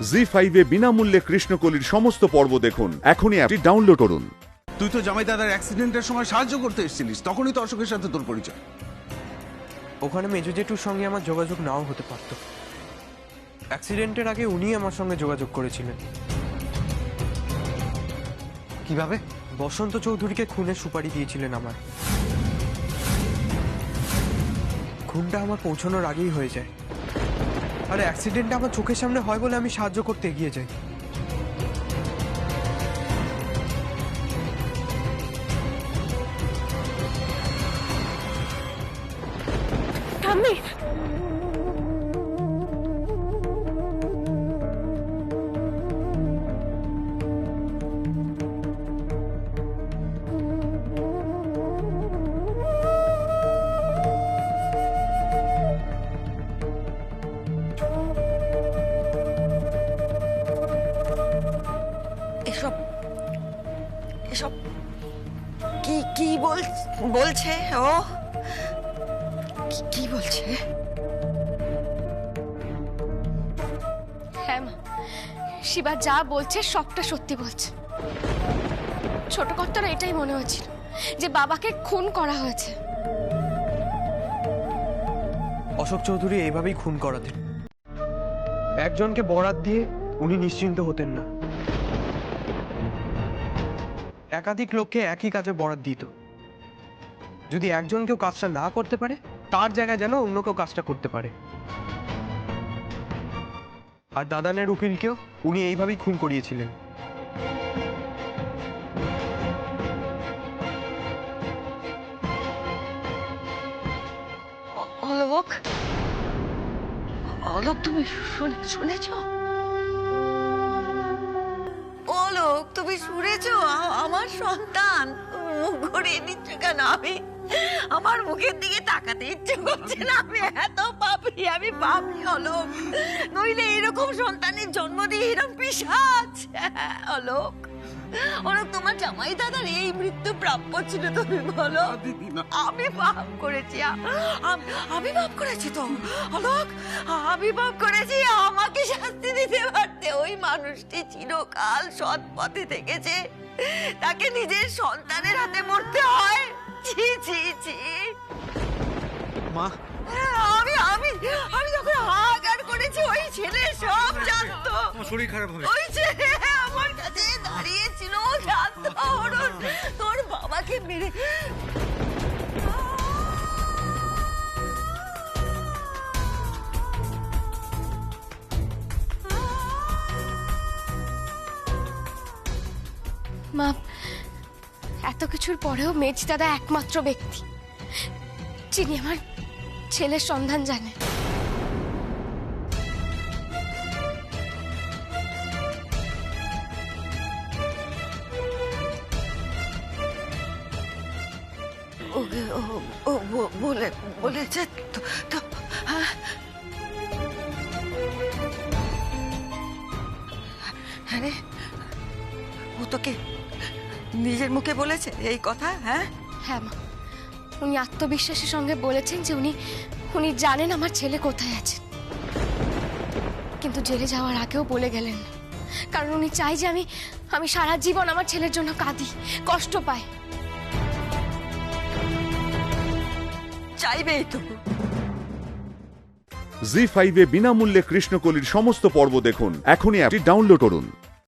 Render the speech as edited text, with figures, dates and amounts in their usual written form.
জি5 এ বিনামূল্যে কৃষ্ণকলির সমস্ত পর্ব দেখুন। এখনই অ্যাপটি ডাউনলোড করুন। তুই তো জামাই দাদার অ্যাক্সিডেন্টের সময় সাহায্য করতে এসেছিলিস, তখনই তো অশোকের সাথে তোর পরিচয়। ওখানে মেজো জেঠুর সঙ্গে আমার যোগাযোগ নাও হতে পারত। অ্যাক্সিডেন্টের আগে উনি আমার সঙ্গে যোগাযোগ করেছিলেন। কিভাবে? বসন্ত চৌধুরীকে খুনের সুপারি দিয়েছিলেন আমার। খুনটা আমার পৌঁছানোর আগেই হয়ে যায়, আর অ্যাক্সিডেন্টটা আমার চোখের সামনে হয় বলে আমি সাহায্য করতে এগিয়ে যাই। ঠাম্মি, এসব এসব কি কি বলছে ও? কি বলছে? হ্যাঁ মা, শিবা যা বলছে সবটা সত্যি বলছে। ছোট কর্তার এটাই মনে হচ্ছিল যে বাবাকে খুন করা হয়েছে। অশোক চৌধুরী এইভাবেই খুন করাতেন। একজনকে বরাত দিয়ে উনি নিশ্চিন্ত হতেন না, একাধিক লোককে একই কাজে বরাত দিত। যদি একজন কেউ কাজটা না করতে পারে, তার জায়গায় যেন অন্য কেউ কাজটা করতে পারে। আর দাদানের উকিলকেও উনি এইভাবেই খুন করিয়েছিলেন। অলোক, অলোক তুমি শুনেছ? অলোক তুমি শুনেছ? আমার সন্তান মুখ ঘুরিয়ে নিচ্ছ কেন? আমার মুখের দিকে তাকাতে ইচ্ছে করছে না। আমি এত পাপী, আমি পাপী অলোক। নইলে এরকম সন্তানের জন্ম দিয়ে এরকম পিশাচ। অলোক, অলোক তোমার জামাই দাদার এই মৃত্যু প্রাপ্য ছিল, তুমি বলো? আমি পাপ করেছি, আমি পাপ করেছি তো অলোক, আমি পাপ করেছি। আমাকে শাস্তি দিতে পারতে। ওই মানুষটি চিরকাল সৎ পথে থেকেছে, তাকে নিজের সন্তানের হাতে মরতে হয়। ছি ছি ছি। মা, আমি আমি আমি যখন হাহাকার করেছি, ওই ছেলে সব জানতো। শরীর খারাপ হবে। ওই ছেলে আমার কাছে দাঁড়িয়েছিল, জানতো তোর বাবাকে মেরে। মা, এত কিছুর পরেও মেজ দাদা একমাত্র ব্যক্তি যিনি আমার ছেলের সন্ধান জানে। বলেছে তো, হ্যাঁ? আরে ও তোকে নিজের মুখে বলেছে এই কথা? হ্যাঁ হ্যাঁ মা, উনি আত্মবিশ্বাসের সঙ্গে বলেছেন যে উনি জানেন আমার ছেলে কোথায় আছে, কিন্তু জেলে যাওয়ার আগেও বলে গেলেন না। কারণ উনি চাই যে আমি সারা জীবন আমার ছেলের জন্য কাঁদি, কষ্ট পাই। চাইবেই তো। জি5 এ বিনামূল্যে কৃষ্ণকলির সমস্ত পর্ব দেখুন। এখনই অ্যাপটি ডাউনলোড করুন।